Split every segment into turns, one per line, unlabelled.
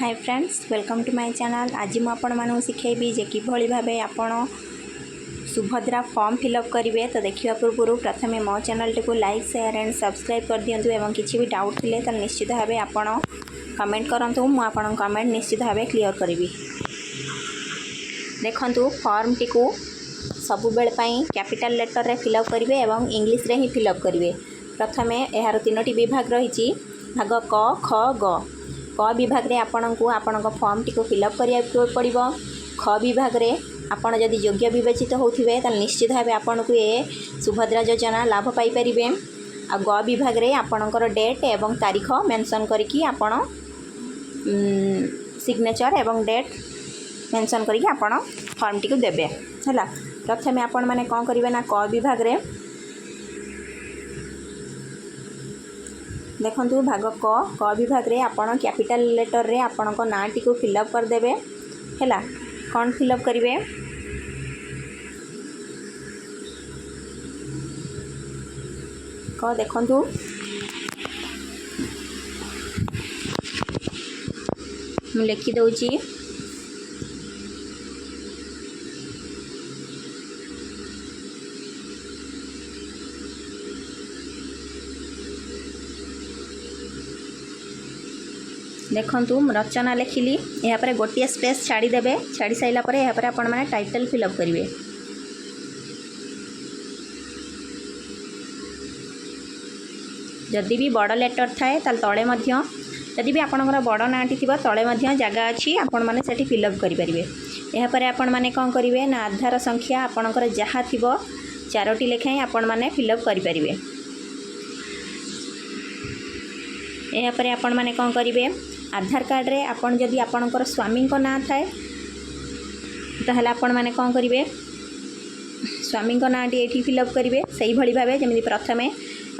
Hi friends, welcome to my channel. आज मुझे आपण मानू शिखेबी जे किभली भाबे आपण सुभद्रा फॉर्म फिलअप करेंगे। तो देखा पूर्व प्रथम मो channel T like share and subscribe कर दिंतु एवं किसी भी डाउट थिले तो निश्चित भाव आपण कमेंट करंतु। मु आपण कमेंट निश्चित भाव क्लियर करी। देखंतु फॉर्म टी को सबु बेल पई कैपिटल लेटर रे फिलअप करेंगे एवं इंग्लिश रे ही फिलअप करेंगे। प्रथम यार तीनोटी विभाग रही भाग क ख ग। क विभाग रे आपणको आपणक फॉर्म टी को फिलअप करिया पड़िबो। ख विभाग रे आपण जदि योग्य विवेचित होथिबे त निश्चित भाव आपणको ए सुभद्रा योजना लाभ पाई परिबे। आ ग विभाग रे आपणकर डेट एवं तारीख मेंशन करिकि आपण सिग्नेचर एवं डेट मेंशन करिकि आपण फॉर्म टी को देबे हैला। प्रथम आपण माने कोन करिवे ना क विभाग रे देखंतु भाग क विभाग रे आपण कैपिटल लेटर रे आपण को नाम टी को फिलअप कर देबे हैला। कौन फिलअप करिवे क देखंतु मु लिखि दउची देखंतु रचना लिखिली यहाँ पर गोटे स्पेस छाड़ी देबे। छाड़ी साइला पर यहाँ पर आपण माने टाइटल फिलअप करिवे। जदि भी बड़ लेटर थाए ताल तळे मध्य जदि भी आपणकर बड़ नाटी थिबा तळे मध्य जगह अछि आपण माने सेठी फिलअप करि परिवे। यहाँ पर आपण माने कोन करिवे ना आधार संख्या आपणकर जहा थिबो चारोटी लेखाएं आपण माने फिलअप करि परिवे। यहाँ पर आपण माने कोन करिवे आधार कार्ड रे आपण जदि आपणकर स्वामी को ना थाए ताहले आपण माने कोन करिवे स्वामी को नाटी एठी फिलअप करिवे। सही भली भाबे जेमिति प्रथमे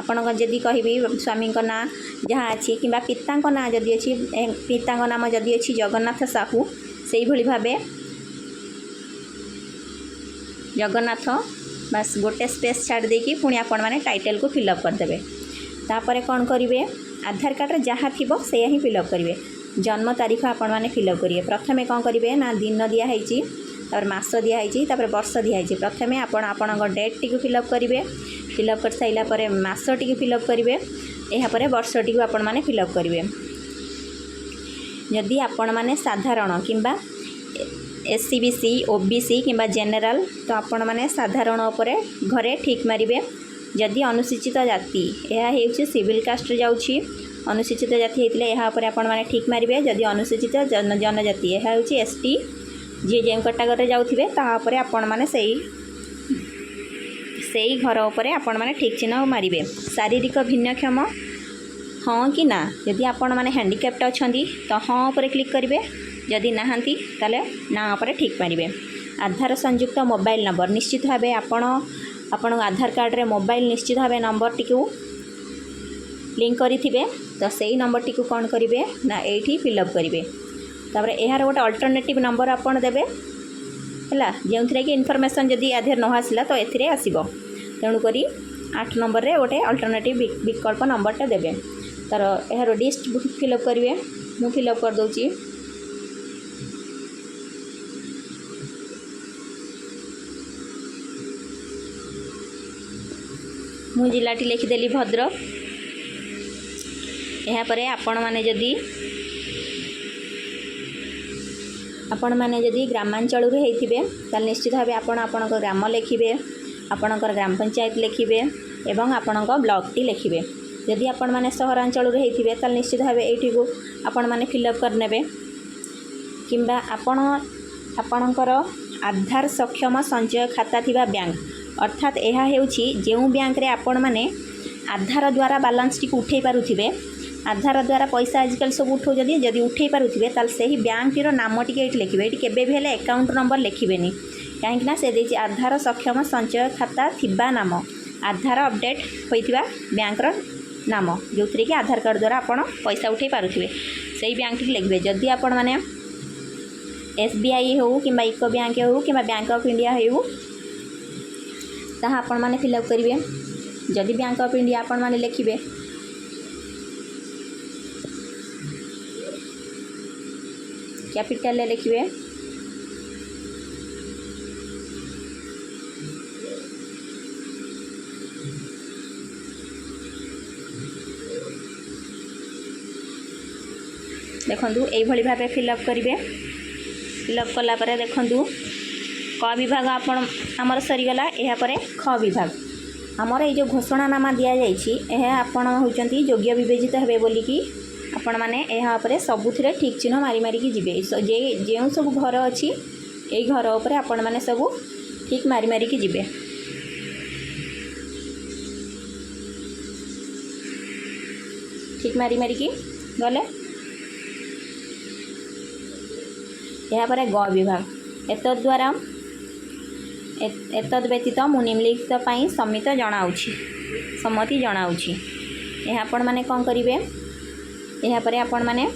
आपण जदि कहबी स्वामी को ना जहाँ अच्छी कि पिता को ना जदि अच्छी पिता को नाम जदि अच्छी जगन्नाथ साहू से भली भाबे जगन्नाथ बस गोटे स्पेस छाड़ देकी पुणी आपण माने टाइटल को फिलअप कर देबे। तापरे कौन करिवे आधार कार्ड रे जहाँ थिबो से ही फिलअप करिवे। जन्म तारीख आपण माने फिलअप करिवे। प्रथमे कौन करिवे ना दिन दिया हैची तापर मास दिया हैची तापर वर्ष दिया हैची। प्रथमे आपण आपणक डेट टी को फिलअप करिवे। फिलअप कर साइला परे मास टी को फिलअप करिवे। एहा परे वर्ष टी को आपण माने फिलअप करिवे। यदि आपण माने साधारण किंबा एससीबीसी ओबीसी किंबा जनरल तो आपण माने साधारण उपरे घरे ठीक मारिबे। जदि अनुसूचित जाति यह हेउछि सिविल कास्ट जाउछि अनुसूचित जाति हेतिले यहा पर आपण माने ठीक मारिबे। जदि अनुसूचित जनजाति यह हेउछि एसटी जे जेम कैटेगरी जाउथिबे ता पर आपण माने सेई घर उपरे आपण माने ठीक चिन्ह मारिबे। शारीरिक भिन्नक्षम हाँ कि ना यदि आपण माने हैंडिकैप्ट अछंती तो हाँ उपरे क्लिक करिवे। जदि नाहंती ताले ना उपरे ठीक मारिबे। आधार संयुक्त मोबाइल नंबर निश्चित भाबे आपण आधार कार्ड रे मोबाइल निश्चित भाव नंबर टी लिंक करिथिबे तो सही नंबर टी कौन करिवे ना एठी फिलअप करिवे। तापर यार गोटे अल्टरनेटिव नंबर आपण देबे हैला जेउथिरे कि इनफॉरमेशन जदि आधार न आसिला तो एथिरे आसीबो। तेणु करी 8 नंबर रे गोटे अल्टरनेटिव विकल्प नंबर टा देबे। तार यार डिस्ट फिलअप करिवे। मु फिलअप कर दउची मु जिलाटी लिखिदेली भद्रक। यहाँ पर आपण माने जदि ग्रामांचल होइथिबे ताल निश्चित भाव आपण ग्राम लिखिबे आपणकर ग्राम पंचायत लिखिबे एवं आपणक ब्लॉक टी लिखिबे। जदि आपण माने सहरांचल होइथिबे ताल निश्चित भाव एठी को आपण माने फिलअप कर नेबे। किंबा आपणकर आधार सक्षम संचय खाता थिबा बैंक अर्थात यह हेउछि जेउ बैंक रे आपण माने आधार द्वारा बैलेंस टी उठे पारुथिबे। आधार द्वारा पैसा आजकल सब उठो जदि उठे पारुथिबे ताल सेही बैंक टीर नाम टी एठी लिखिबे। एठी केबे भी हेले अकाउंट नंबर लिखिबेनी काहेकि ना से देछि आधार सक्षम संचय खाता थिबा नाम आधार अपडेट होइथिबा बैंक रो नाम जोथरे कि आधार कार्ड द्वारा आपण पैसा उठे पारुथिबे सेही बैंक टी लिखिबे। जदि आपण माने एसबीआई हो किंबा इको बैंक हो किंबा बैंक ऑफ इंडिया हो ताहा आपण माने फिलअप करिवे। जदि बैंक ऑफ इंडिया आपण माने लिखिबे कैपिटल लिखिए। देखंतु एभली भाबे फिलअप करेंगे। फिलअप कलापर देखंतु क विभाग आपण आमर सरीगला। यापर ख विभाग आमर ये जो घोषणानामा दि जाइए आपण होती योग्य विवेचित हे बोलिकी आपण मैंने यहाँ सबुथिरे ठीक चिन्ह मारी मारिकी जीवे। जो सब घर अच्छी यही घर उपर आपण मैंने सब ठीक मारी मारिकी जीवे। ठीक मारी मारिकी गले। यापर ग विभाग एतद्वारा एतद व्यतीत मु निम्नलिखित पाई सम्मित जनाऊँगी सम्मति जनाऊँगी। यह आपण मैंने कौन करेंगे। यापर आपण मैंने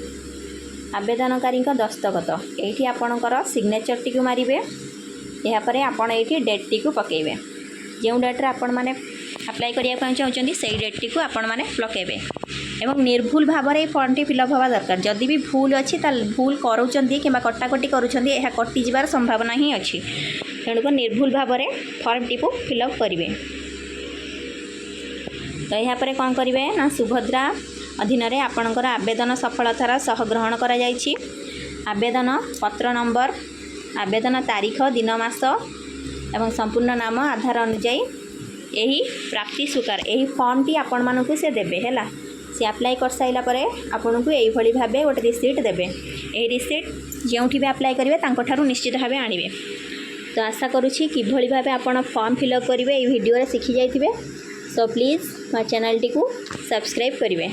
आवेदनकारी दस्तखत ये आपणकर सिग्नेचर टी मारे। यापर आपण ये डेट टी पकेबे। जो डेट्रे आपण मैंने अप्लाई करने चाहते से डेट टी आपण मैंने पकेबे एवं निर्भुल भाव में फॉर्म टी फिलअप हवा दरकार। जदि भी भूल अच्छी भूल करुँच कि कटाकटी करुँच कटिजार संभावना ही अच्छी। तेणुक निर्भुल भाव में फॉर्म टी फिलअप करेंगे। तो यापर कौन करेंगे ना सुभद्रा अधीन में आपणकर आवेदन सफलतार सह ग्रहण करा जायछि। आवेदन पत्र नंबर आवेदन तारीख दिन मास एवं संपूर्ण नाम आधार अनुजाई यही प्राप्ति स्वीकार यही फॉर्म टी आपण मानक से देबे हैला। सी अप्लाई कर साइला परे आपन को यही भली भाबे गोटे रिसीट देबे। यही रिसीट जोठी भी अप्लाई करेंगे तांको निश्चित भाव आनिबे। तो आशा करुँची किभली भाबे आपण फॉर्म फिलअप करेंगे ये वीडियो रे सीखी जाइथिबे। सो प्लीज़ मो चैनल टी को सब्सक्राइब करेंगे।